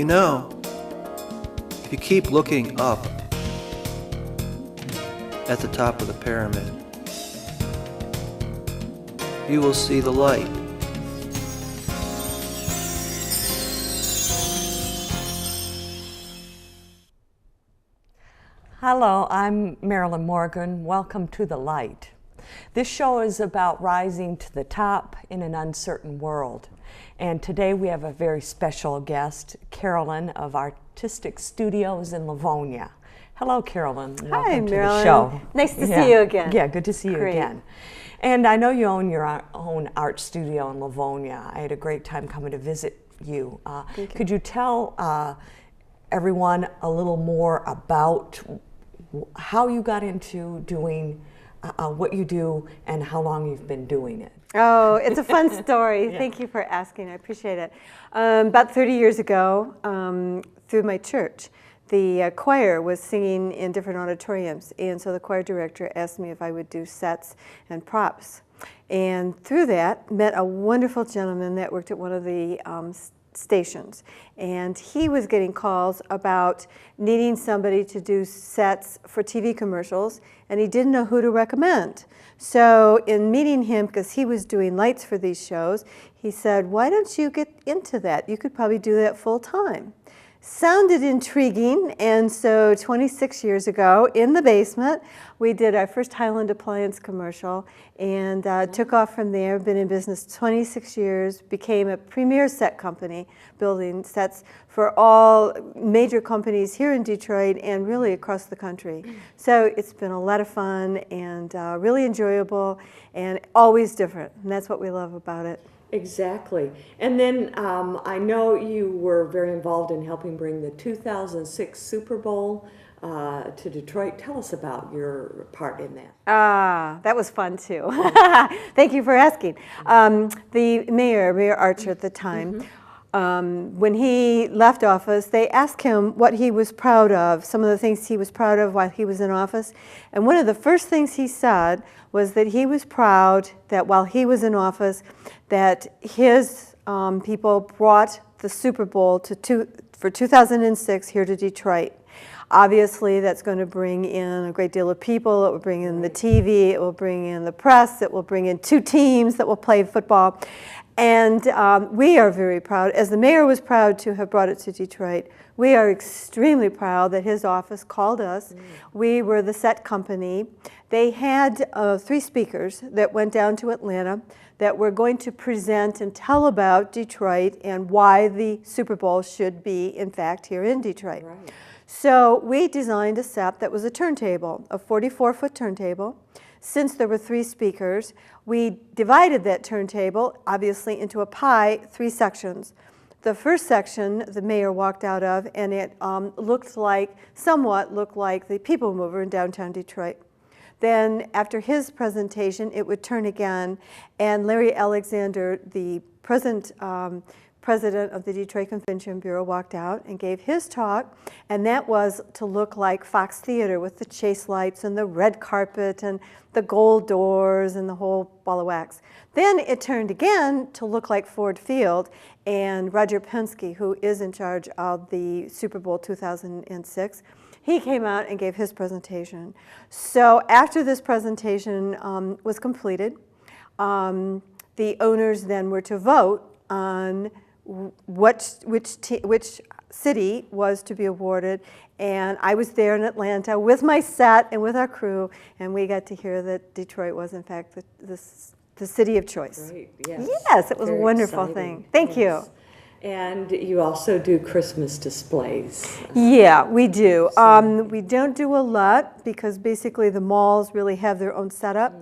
You know, if you keep looking up at the top of the pyramid, you will see the light. Hello, I'm Marilyn Morgan. Welcome to The Light. This show is about rising to the top in an uncertain world. And today we have a very special guest, Carolyn of Artistic Studios in Livonia. Hello, Carolyn. Welcome to the show. Nice to see you again. Yeah, good to see you again. And I know you own your own art studio in Livonia. I had a great time coming to visit you. Could you tell everyone a little more about how you got into doing what you do and how long you've been doing it? Oh, it's a fun story. Yeah. Thank you for asking. I appreciate it. About 30 years ago, through my church, the choir was singing in different auditoriums, and so the choir director asked me if I would do sets and props. And through that, met a wonderful gentleman that worked at one of the stations, and he was getting calls about needing somebody to do sets for TV commercials, and he didn't know who to recommend. So in meeting him, because he was doing lights for these shows, he said, why don't you get into that? You could probably do that full time. Sounded intriguing, and so 26 years ago, in the basement, we did our first Highland Appliance commercial, and took off from there. Been in business 26 years, became a premier set company, building sets for all major companies here in Detroit and really across the country. So it's been a lot of fun and really enjoyable and always different, and that's what we love about it. Exactly. And then I know you were very involved in helping bring the 2006 Super Bowl to Detroit. Tell us about your part in that. That was fun too. Thank you for asking. The Mayor Archer at the time, when he left office, they asked him what he was proud of, some of the things he was proud of while he was in office. And one of the first things he said was that he was proud that while he was in office, that his people brought the Super Bowl for 2006 here to Detroit. Obviously, that's going to bring in a great deal of people. It will bring in the TV, it will bring in the press, it will bring in two teams that will play football. And we are very proud, as the mayor was proud to have brought it to Detroit, we are extremely proud that his office called us. We were the set company. They had 3 speakers that went down to Atlanta that were going to present and tell about Detroit and why the Super Bowl should be, in fact, here in Detroit. Right. So we designed a set that was a turntable, a 44-foot turntable. Since there were 3 speakers, we divided that turntable, obviously, into a pie, 3 sections. The first section the mayor walked out of, and it somewhat looked like the People Mover in downtown Detroit. Then after his presentation, it would turn again, and Larry Alexander, the present president of the Detroit Convention Bureau, walked out and gave his talk, and that was to look like Fox Theater with the chase lights and the red carpet and the gold doors and the whole ball of wax. Then it turned again to look like Ford Field, and Roger Penske, who is in charge of the Super Bowl 2006, he came out and gave his presentation. So after this presentation was completed, the owners then were to vote on which city was to be awarded, and I was there in Atlanta with my set and with our crew, and we got to hear that Detroit was in fact the city of choice. Great, yes. Yes, it was Very a wonderful exciting. thing. Thank you. And you also do Christmas displays. Yeah, we do. We don't do a lot because basically the malls really have their own setup,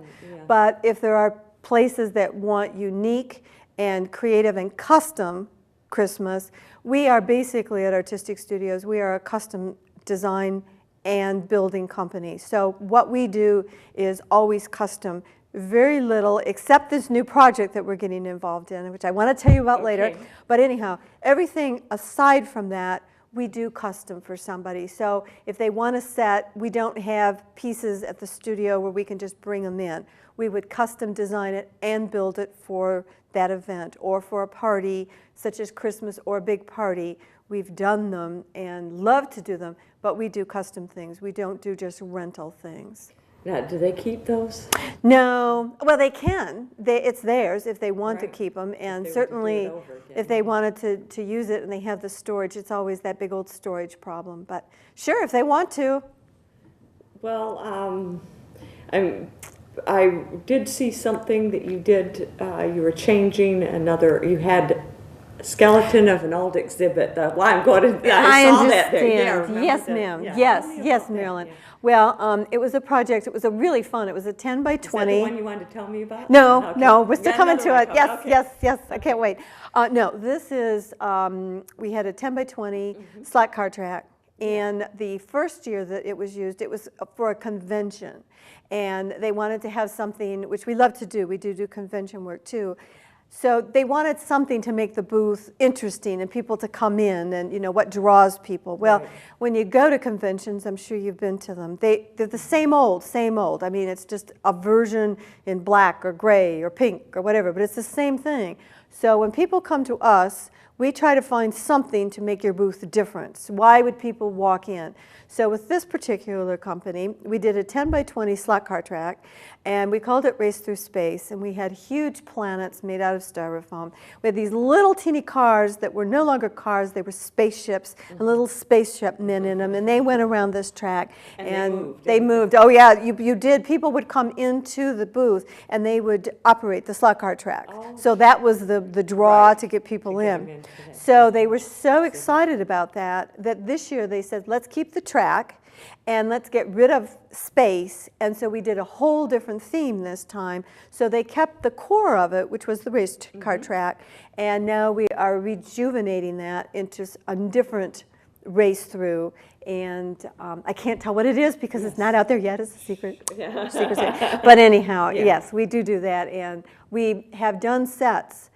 but if there are places that want unique and creative and custom Christmas, we are basically at Artistic Studios, we are a custom design and building company. So what we do is always custom. Very little, except this new project that we're getting involved in, which I want to tell you about later. But anyhow, everything aside from that, we do custom for somebody. So if they want a set, we don't have pieces at the studio where we can just bring them in. We would custom design it and build it for that event or for a party such as Christmas or a big party. We've done them and love to do them, but we do custom things. We don't do just rental things. Now, do they keep those? No, well, they can. It's theirs if they want to Right. keep them, and they were to do it certainly over again. if they wanted to use it and they have the storage, it's always that big old storage problem. But sure, if they want to. Well, I did see something that you did. You were changing another. You had a skeleton of an old exhibit. Well, I'm going to. I saw that there. Yeah, understand. remember Yes, that? ma'am. Yeah. Yes, Tell me yes, about that. Marilyn. Yeah. Well, it was a project. It was a really fun. It was a 10 by Is that 20. the one you wanted to tell me about? No, Okay. no, we're still Got coming another to one it. coming. Yes, Okay. yes, yes. I can't wait. No, this is, we had a 10 by 20 slot car track. And the first year that it was used, it was for a convention. And they wanted to have something, which we love to do. We do convention work too. So they wanted something to make the booth interesting and people to come in and, you know, what draws people. Well, Right. when you go to conventions, I'm sure you've been to them, they're the same old, same old. I mean, it's just a version in black or gray or pink or whatever, but it's the same thing. So when people come to us, we try to find something to make your booth different. So why would people walk in? So with this particular company, we did a 10 by 20 slot car track, and we called it Race Through Space, and we had huge planets made out of styrofoam. We had these little teeny cars that were no longer cars, they were spaceships, and little spaceship men in them, and they went around this track. And they moved. Oh yeah, you did. People would come into the booth, and they would operate the slot car track. So that was the draw Right. to get people To get in. 'em into that. So they were so excited about that this year they said, let's keep the track and let's get rid of space. And so we did a whole different theme this time. So they kept the core of it, which was the race car track, and now we are rejuvenating that into a different race through. And I can't tell what it is because it's not out there yet. It's a secret. Secret. But anyhow, yes, we do that. And we have done sets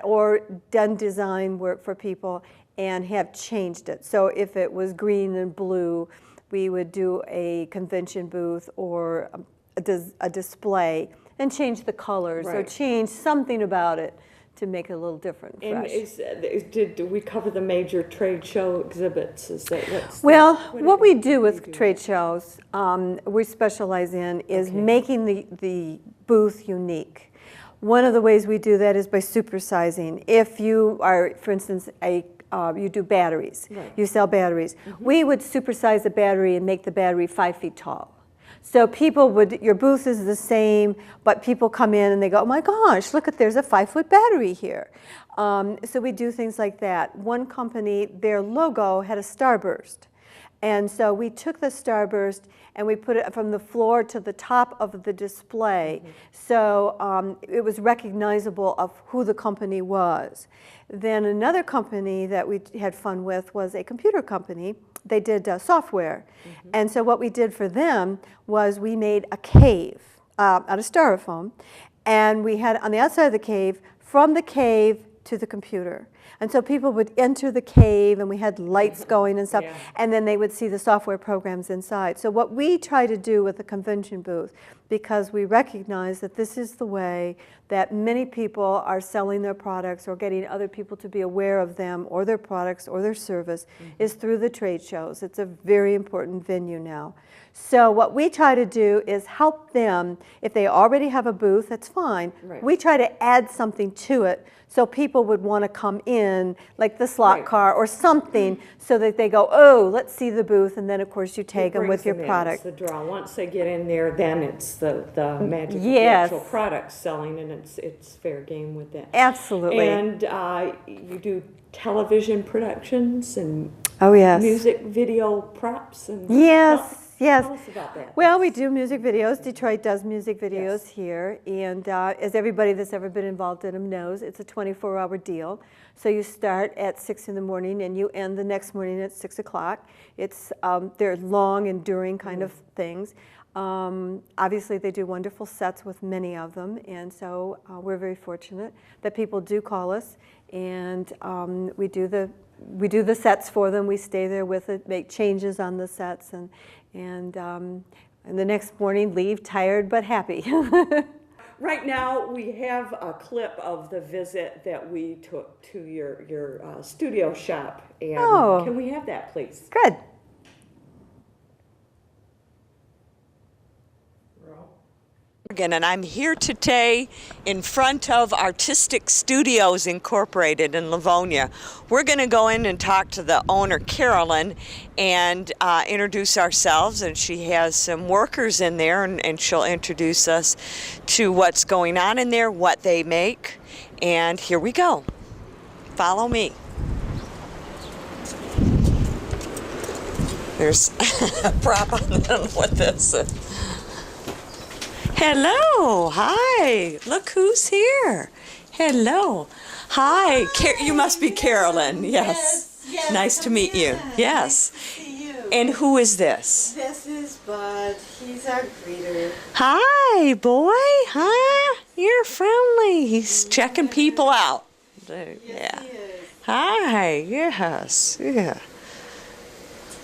or done design work for people and have changed it. So if it was green and blue, we would do a convention booth or a display and change the colors or Right. change something about it to make it a little different, And fresh. did we cover the major trade show exhibits? Is that what's Well, what what do we do you with do? trade shows, we specialize in is Okay. making the booth unique. One of the ways we do that is by supersizing. If you are, for instance, you do batteries, Right. you sell batteries, we would supersize the battery and make the battery 5 feet tall. So your booth is the same, but people come in and they go, oh my gosh, look there's a 5-foot battery here. So we do things like that. One company, their logo had a starburst. And so we took the starburst and we put it from the floor to the top of the display. So it was recognizable of who the company was. Then another company that we had fun with was a computer company. They did software. And so what we did for them was we made a cave out of styrofoam. And we had on the outside of the cave, from the cave to the computer. And so people would enter the cave and we had lights going and stuff, Yeah. and then they would see the software programs inside. So what we try to do with the convention booth, because we recognize that this is the way that many people are selling their products or getting other people to be aware of them or their products or their service, is through the trade shows. It's a very important venue now. So what we try to do is help them. If they already have a booth, that's fine. Right. We try to add something to it so people would want to come in, like the slot Right. car or something, so that they go, oh, let's see the booth, and then of course you take It them with your brings them in. product. It's the draw. Once they get in there, then it's the magic of the Yes. actual product selling, and it's fair game with that. Absolutely. And you do television productions and Oh, yes. music video props and Yes. Yes. Tell us about that. Well, we do music videos. Detroit does music videos here. And as everybody that's ever been involved in them knows, it's a 24-hour deal. So you start at 6 in the morning and you end the next morning at 6 o'clock. They're long, enduring kind of things. Obviously, they do wonderful sets with many of them. And so we're very fortunate that people do call us. And we do the sets for them. We stay there with it, make changes on the sets, and the next morning leave tired but happy. Right now, we have a clip of the visit that we took to your studio shop. And Oh. can we have that, please? Good. And I'm here today in front of Artistic Studios Incorporated in Livonia. We're going to go in and talk to the owner, Carolyn, and introduce ourselves. And she has some workers in there, and she'll introduce us to what's going on in there, what they make. And here we go. Follow me. There's a prop. I don't know what this is. Hello, hi, look who's here. Hello, hi, you must be Carolyn, yes. Nice to meet you, yes. See you. And who is this? This is Bud. He's our greeter. Hi, boy, huh? You're friendly, he's checking people out. Yeah. He is. Hi, yes, yeah.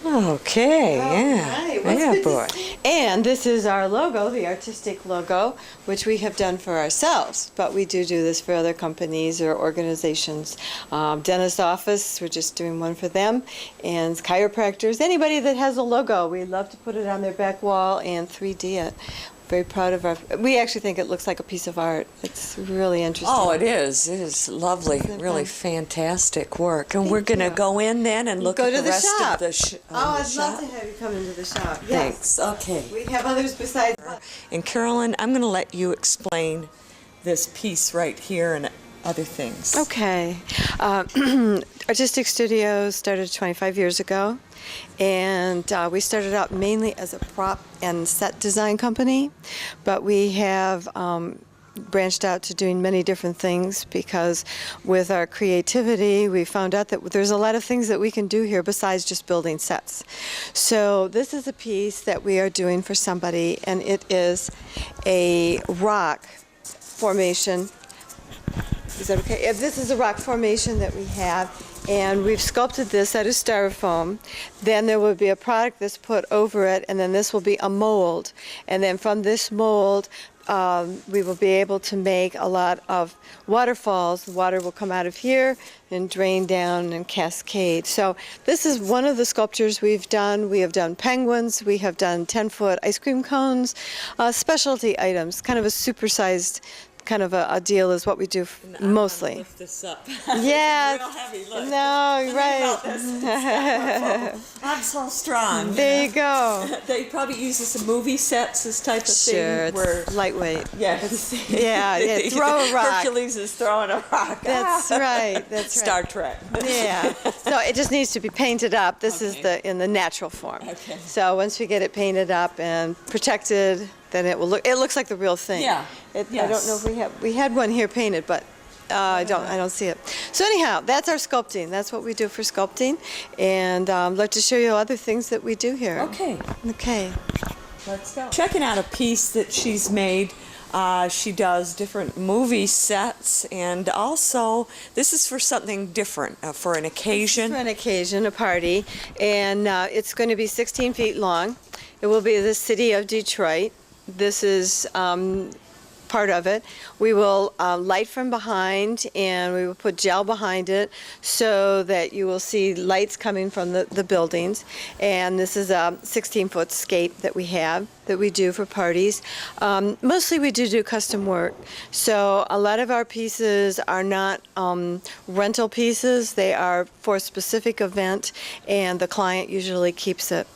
Okay, yeah. Right. Well, it's Yeah, good to boy. see- And this is our logo, the artistic logo, which we have done for ourselves, but we do this for other companies or organizations. Dentist office, we're just doing one for them, and chiropractors, anybody that has a logo, we love to put it on their back wall and 3D it. Very proud of our, we actually think it looks like a piece of art. It's really interesting. Oh, it is. It is lovely. Isn't it Really fun? fantastic work. And Thank we're going to you. go in then and look Go at to the the rest shop. of the Oh, the I'd shop. love to have you come into the shop. Yes. Thanks. Okay. We have others besides. And Carolyn, I'm going to let you explain this piece right here and other things. Okay. Artistic Studios started 25 years ago, and we started out mainly as a prop and set design company, but we have branched out to doing many different things because with our creativity, we found out that there's a lot of things that we can do here besides just building sets. So this is a piece that we are doing for somebody, and it is a rock formation. Is that okay? If this is a rock formation that we have, and we've sculpted this out of styrofoam, then there will be a product that's put over it, and then this will be a mold. And then from this mold, we will be able to make a lot of waterfalls. The water will come out of here and drain down and cascade. So this is one of the sculptures we've done. We have done penguins. We have done 10-foot ice cream cones, specialty items, kind of a supersized kind of a deal is what we do mostly. Lift this up. Yes. Real heavy, look. No, right. I'm so strong. There you go. They probably use this in movie sets, this type of Sure, thing. Where, it's lightweight. yes. Yeah, throw a rock. Hercules is throwing a rock. That's right. That's right. Star Trek. Yeah. So it just needs to be painted up. This is Okay. in the natural form. Okay. So once we get it painted up and protected, then it will look. It looks like the real thing. Yeah. I don't know if we had one here painted, but I don't see it. So anyhow, that's our sculpting. That's what we do for sculpting, and I'd like to show you other things that we do here. Okay. Okay. Let's go. Checking out a piece that she's made. She does different movie sets, and also this is for something different, for an occasion. For an occasion, a party, and it's going to be 16 feet long. It will be the city of Detroit. This is part of it. We will light from behind, and we will put gel behind it so that you will see lights coming from the buildings. And this is a 16-foot scape that we have that we do for parties. Mostly we do custom work. So a lot of our pieces are not rental pieces. They are for a specific event, and the client usually keeps it.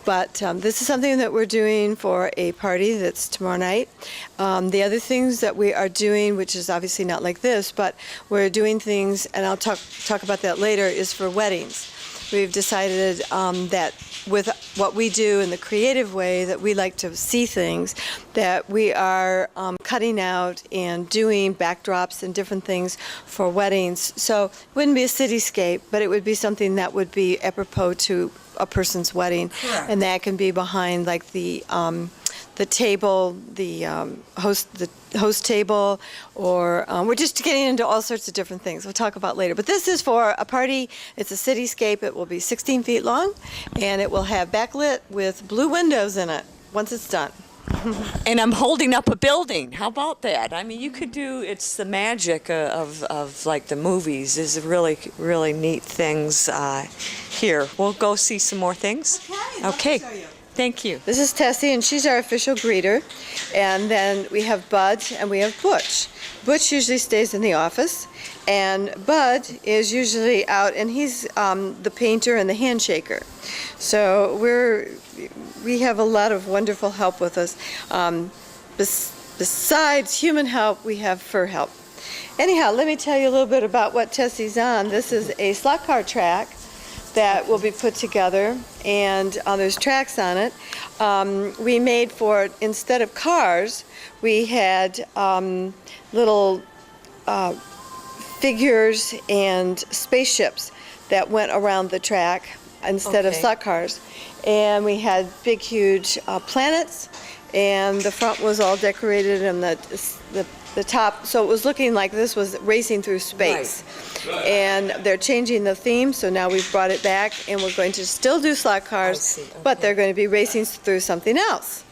But this is something that we're doing for a party that's tomorrow night. The other things that we are doing, which is obviously not like this, but we're doing things, and I'll talk about that later, is for weddings. We've decided that with what we do in the creative way that we like to see things, that we are cutting out and doing backdrops and different things for weddings. So it wouldn't be a cityscape, but it would be something that would be apropos to a person's wedding. Correct. And that can be behind like the table, the host table, or we're just getting into all sorts of different things we'll talk about later. But this is for a party. It's a cityscape. It will be 16 feet long, and it will have backlit with blue windows in it once it's done. And I'm holding up a building. How about that? I mean, you could do, it's the magic of like the movies, is really, really neat things here. We'll go see some more things. Okay. Thank you. This is Tessie, and she's our official greeter. And then we have Bud and we have Butch. Butch usually stays in the office, and Bud is usually out, and he's the painter and the handshaker. So we have a lot of wonderful help with us. Besides human help, we have fur help. Anyhow, let me tell you a little bit about what Tessie's on. This is a slot car track that will be put together, and there's tracks on it. We made for, instead of cars, we had little figures and spaceships that went around the track instead of slot cars. And we had big, huge planets, and the front was all decorated, and the top, so it was looking like this was racing through space. And they're changing the theme, so now we've brought it back, and we're going to still do slot cars, but they're going to be racing through something else.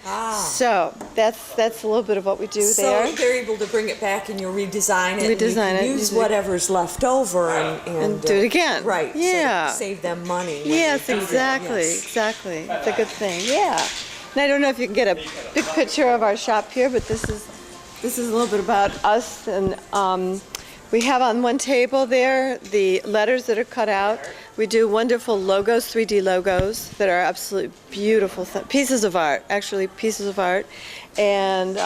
So that's a little bit of what we do there. So they're able to bring it back and you'll redesign it. Redesign and it. use whatever's left over and do it again. Right. Yeah. So save them money. Yes, exactly, exactly. It's a good thing. Yeah. And I don't know if you can get a big picture of our shop here, but this is a little bit about us. And we have on one table there the letters that are cut out. We do wonderful logos, 3D logos that are absolutely beautiful pieces of art, actually pieces of art. And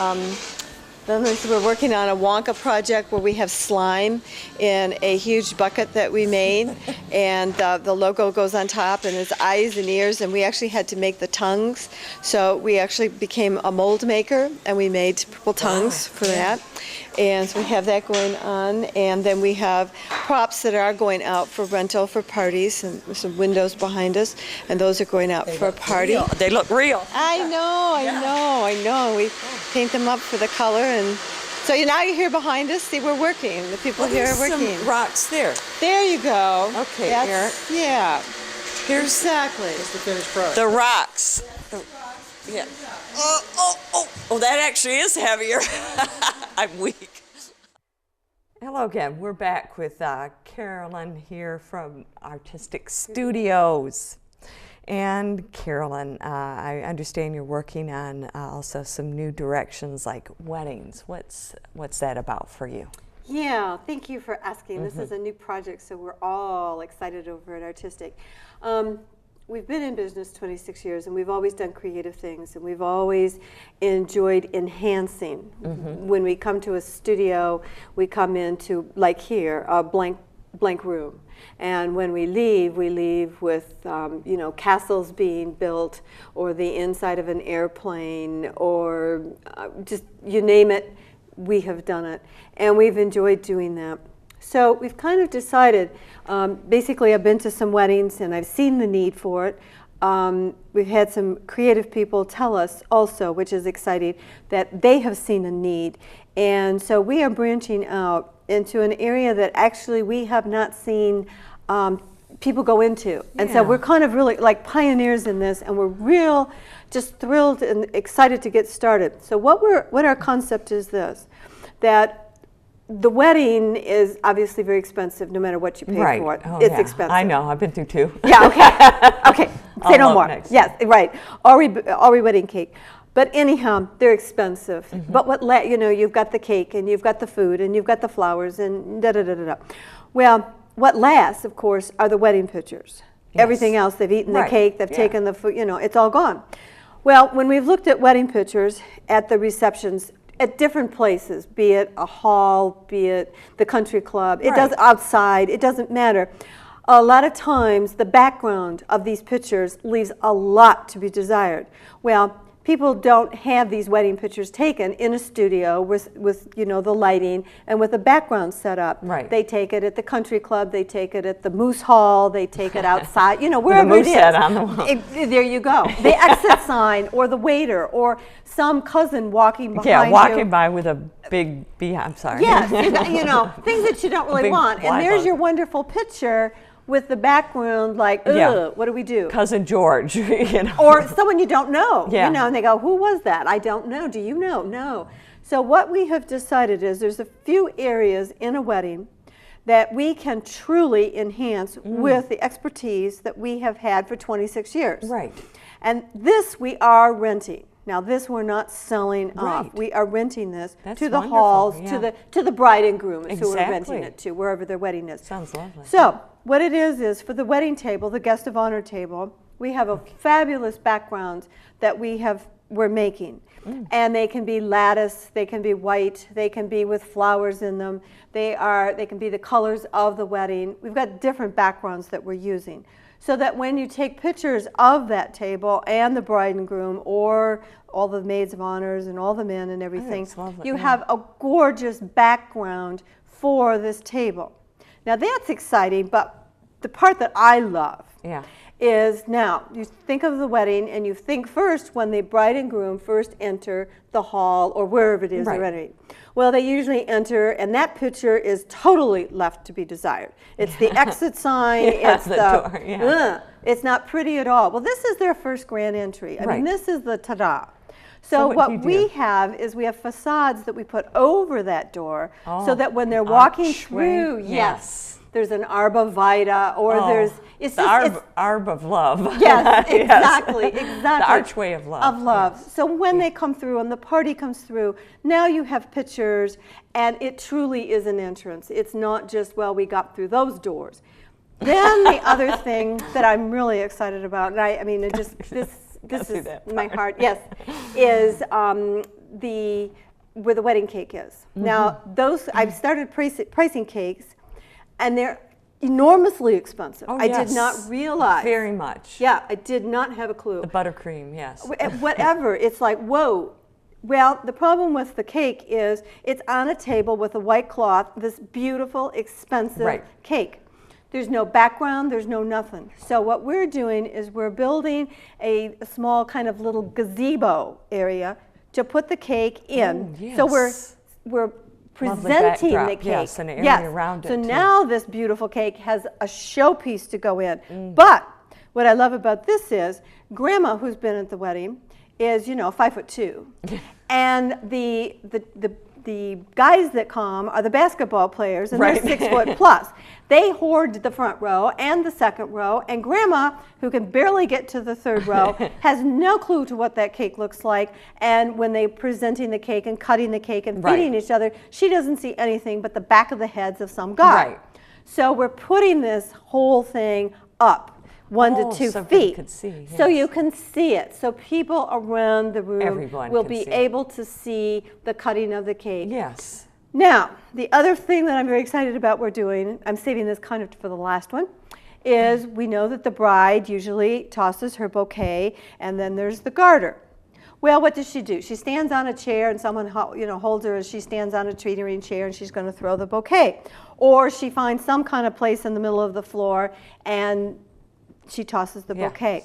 then we're working on a Wonka project where we have slime in a huge bucket that we made, and the logo goes on top, and it's eyes and ears, and we actually had to make the tongues. So we actually became a mold maker, and we made purple tongues for that. And so we have that going on, and then we have props that are going out for rental for parties, and there's some windows behind us, and those are going out for a party. Real. They look real. I know. We paint them up for the color, and so now you're here behind us. See, we're working. The people here are working. Some rocks there. There you go. Okay, Yeah. Here's Exactly. The finished product. the rocks. Yeah. Oh, that actually is heavier. I'm weak. Hello again. We're back with Carolyn here from Artistic Studios. And Carolyn, I understand you're working on also some new directions like weddings. What's that about for you? Yeah, thank you for asking. This is a new project, so we're all excited over at Artistic. We've been in business 26 years, and we've always done creative things, and we've always enjoyed enhancing. When we come to a studio, we come into, like here, a blank room. And when we leave with castles being built, or the inside of an airplane, or just you name it, we have done it. And we've enjoyed doing that. So we've kind of decided, basically I've been to some weddings and I've seen the need for it. We've had some creative people tell us also, which is exciting, that they have seen a need. And so we are branching out into an area that actually we have not seen people go into. And so we're kind of really like pioneers in this, and we're just thrilled and excited to get started. So what our concept is this, that the wedding is obviously very expensive no matter what you pay for it. It's expensive. I know, I've been through two. Yeah, okay. Say no more. Next. Yes, right. Ari wedding cake. But anyhow, they're expensive. But you've got the cake, and you've got the food, and you've got the flowers, and da-da-da-da-da. Well, what lasts, of course, are the wedding pictures. Yes. Everything else, they've eaten the cake, they've taken the food, it's all gone. Well, when we've looked at wedding pictures at the receptions, at different places, be it a hall, be it the country club, it does outside, it doesn't matter. A lot of times the background of these pictures leaves a lot to be desired. Well, people don't have these wedding pictures taken in a studio with the lighting and with a background set up. Right. They take it at the country club, they take it at the Moose Hall, they take it outside, wherever it is. Set on the wall. There you go. The exit sign, or the waiter, or some cousin walking behind you. Yeah, walking by with a big bee. I'm sorry. Yes, things that you don't really Big want. And fly there's bug. your wonderful picture with the background like, ugh, Yeah. what do we do? Cousin George, you know. Or someone you don't know, Yeah. you know, and they go, who was that? I don't know. Do you know? No. So what we have decided is there's a few areas in a wedding that we can truly enhance with the expertise that we have had for 26 years. Right. And this we are renting. Now this we're not selling off. Right. We are renting this That's to the wonderful, halls, yeah. to the bride and groom is who we're renting Exactly. it to, wherever their wedding is. Sounds lovely. So what it is for the wedding table, the guest of honor table, we have a fabulous background that we're making. And they can be lattice, they can be white, they can be with flowers in them. They can be the colors of the wedding. We've got different backgrounds that we're using. So that when you take pictures of that table and the bride and groom, or all the maids of honors and all the men and everything, that's lovely, you yeah. have a gorgeous background for this table. Now that's exciting, but the part that I love Yeah. is now you think of the wedding and you think first when the bride and groom first enter the hall or wherever it is Right. they're entering. Well, they usually enter, and that picture is totally left to be desired. It's the exit sign. Yeah, it's the door, yeah. It's not pretty at all. Well, this is their first grand entry. I Right. mean, this is the ta-da. So what what do you do? we have is we have facades that we put over that door so Oh, that when they're walking archway, through, yes. there's an arba vitae, or Oh, there's it's the just it's, arb of love. yes, Yes. exactly, exactly. The archway of love. Of love. yes. So when they come through and the party comes through, now you have pictures, and it truly is an entrance. It's not just, well, we got through those doors. Then the other thing that I'm really excited about, and I mean, it just this through is that my part. heart. Yes, is where the wedding cake is. Now those I've started pricing cakes, and they're enormously expensive. Oh, I did yes. not realize. Very much. Yeah, I did not have a clue. The buttercream, yes. Whatever. It's like, whoa. Well, the problem with the cake is it's on a table with a white cloth, this beautiful, expensive Right. cake. There's no background, there's no nothing. So what we're doing is we're building a small kind of little gazebo area to put the cake in. Oh, So yes. we're Lovely presenting the backdrop, cake. yes, and area around So it, too. now this beautiful cake has a showpiece to go in. Mm. But what I love about this is Grandma, who's been at the wedding, is 5'2", and the guys that come are the basketball players, and Right. they're 6 foot plus. They hoard the front row and the second row, and Grandma, who can barely get to the third row, has no clue to what that cake looks like. And when they're presenting the cake and cutting the cake and Right. feeding each other, she doesn't see anything but the back of the heads of some guy. Right. So we're putting this whole thing up 1 Oh, to 2 so people feet. could see, So yes. you can see it. So people around the room Everyone will can be see it. able to see the cutting of the cake. Yes. Now, the other thing that I'm very excited about we're doing, I'm saving this kind of for the last one, is we know that the bride usually tosses her bouquet, and then there's the garter. Well, what does she do? She stands on a chair, and someone holds her as she stands on a teetering chair, and she's going to throw the bouquet. Or she finds some kind of place in the middle of the floor, and she tosses the Yes. bouquet.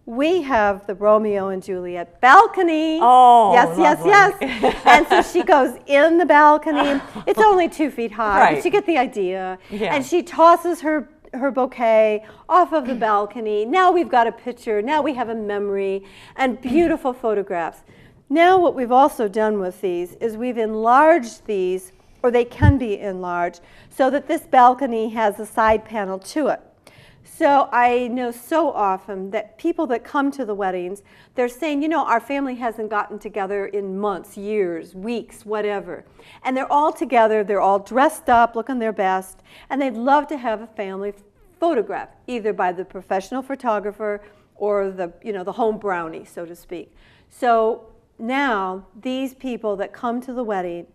We have the Romeo and Juliet balcony. Oh, yes, lovely. yes. And so she goes in the balcony. It's only 2 feet high, Right. but you get the idea. Yeah. And she tosses her bouquet off of the balcony. Now we've got a picture. Now we have a memory and beautiful photographs. Now what we've also done with these is we've enlarged these, or they can be enlarged, so that this balcony has a side panel to it. So I know so often that people that come to the weddings, they're saying, our family hasn't gotten together in months, years, weeks, whatever. And they're all together, they're all dressed up, looking their best, and they'd love to have a family photograph, either by the professional photographer or the home brownie, so to speak. So now these people that come to the wedding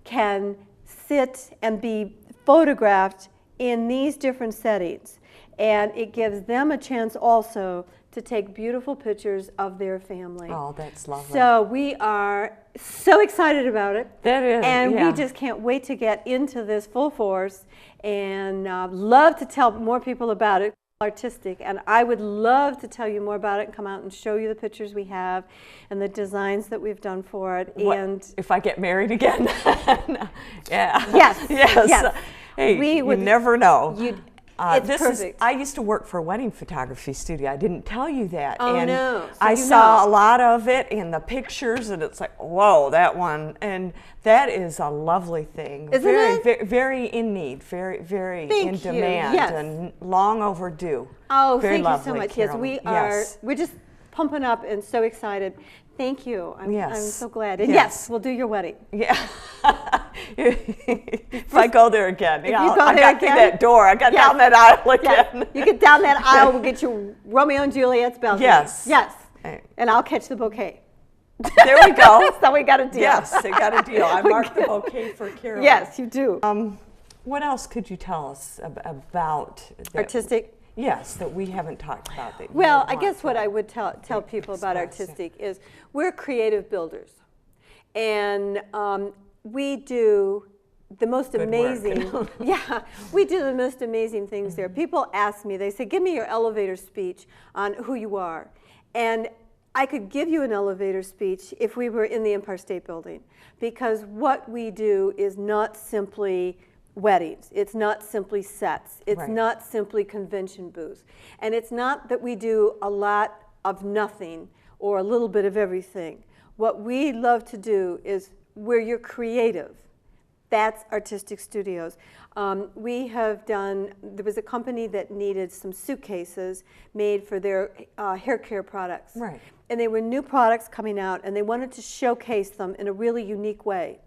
can sit and be photographed in these different settings. And it gives them a chance also to take beautiful pictures of their family. Oh, that's lovely. So we are so excited about it. That is, And yeah. we just can't wait to get into this full force, and love to tell more people about it. Artistic, and I would love to tell you more about it and come out and show you the pictures we have and the designs that we've done for it. What, And if I get married again? Yeah. Yes, Yes. yes. Hey, We you would- never know. It's this perfect. I used to work for a wedding photography studio. I didn't tell you that. Oh, and no. So I you saw know. a lot of it in the pictures, and it's like, whoa, that one. And that is a lovely thing. Isn't very, it? Very, very in need, very Thank in you. demand, Yes. and long overdue. Oh, Very thank you so lovely, much. Yes, Carolyn. we are. Yes. We're just pumping up and so excited. Thank you. I'm Yes. so glad. And Yes. yes, we'll do your wedding. Yeah. If I go there again, you yeah, go I there got through again? that door. I got Yes. down that aisle Yes. again. You get down that aisle, we'll get you Romeo and Juliet's balcony. Yes. Yes. Right. And I'll catch the bouquet. There we go. So we got a deal. Yes, they got a deal. I marked the bouquet for Carol. Yes, you do. What else could you tell us about Artistic. Yes, that we haven't talked about. That you Well, would I want guess to what I would tell people about express, yeah. artistic is we're creative builders. And we do the most Good work. amazing, yeah, we do the most amazing things there. People ask me, they say, give me your elevator speech on who you are. And I could give you an elevator speech if we were in the Empire State Building, because what we do is not simply weddings. It's not simply sets. It's Right. not simply convention booths. And it's not that we do a lot of nothing or a little bit of everything. What we love to do is where you're creative. That's Artistic Studios. We have done, there was a company that needed some suitcases made for their hair care products. Right. And they were new products coming out, and they wanted to showcase them in a really unique way.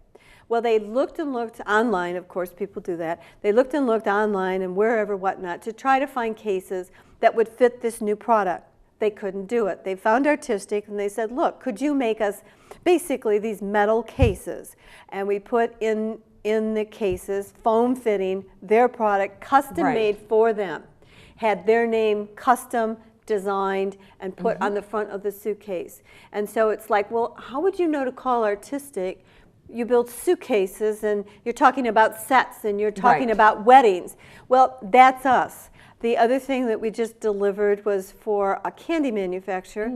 Well, they looked and looked online, of course, people do that. They looked and looked online and wherever, whatnot, to try to find cases that would fit this new product. They couldn't do it. They found Artistic, and they said, look, could you make us basically these metal cases? And we put in the cases, foam fitting, their product, custom made for them. Had their name custom designed and put on the front of the suitcase. And so it's like, well, how would you know to call Artistic? You build suitcases, and you're talking about sets, and you're talking Right. about weddings. Well, that's us. The other thing that we just delivered was for a candy manufacturer.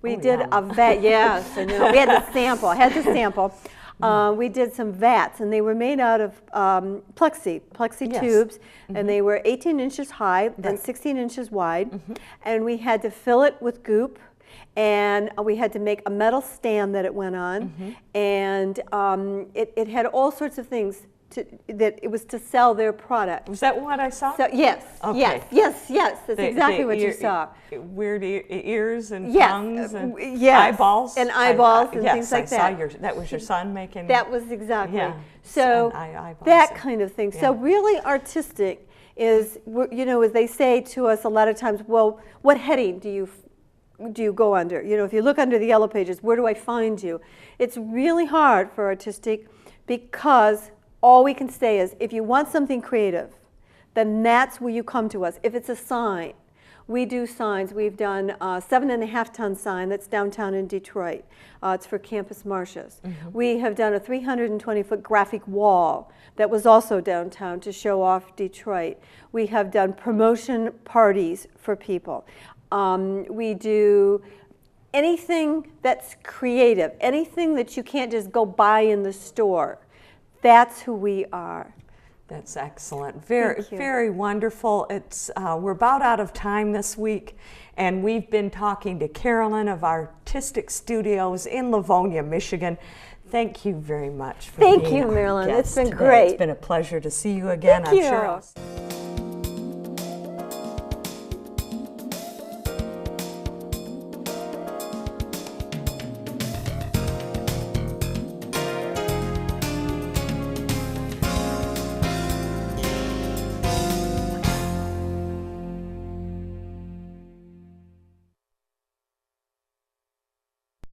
We did yum. a vat, yes, I know. We had to sample, I had to sample. We did some vats, and they were made out of plexi Yes. tubes, and they were 18 inches high and Right. 16 inches wide, and we had to fill it with goop, and we had to make a metal stand that it went on, and it had all sorts of things that it was to sell their product. Was that what I saw? So yes, Okay. yes, that's The- exactly the what you ear- saw. Weird ears and Yes, tongues and yes, eyeballs. and eyeballs and yes, things like I saw that. that was your son making. That was exactly. Yeah, So and eyeballs that and- kind of thing. So yeah. really artistic is, as they say to us a lot of times, well, what heading do you go under? If you look under the yellow pages, where do I find you? It's really hard for artistic because all we can say is if you want something creative, then that's where you come to us. If it's a sign, we do signs. We've done a 7.5-ton sign that's downtown in Detroit. It's for Campus Martius. We have done a 320-foot graphic wall that was also downtown to show off Detroit. We have done promotion parties for people. We do anything that's creative, anything that you can't just go buy in the store. That's who we are. That's excellent. Very, Thank you. very wonderful. It's we're about out of time this week, and we've been talking to Carolyn of Artistic Studios in Livonia, Michigan. Thank you very much for Thank being you, our Marilyn. It's guest been today. great. It's been a pleasure to see you again. Thank I'm sure you. I'll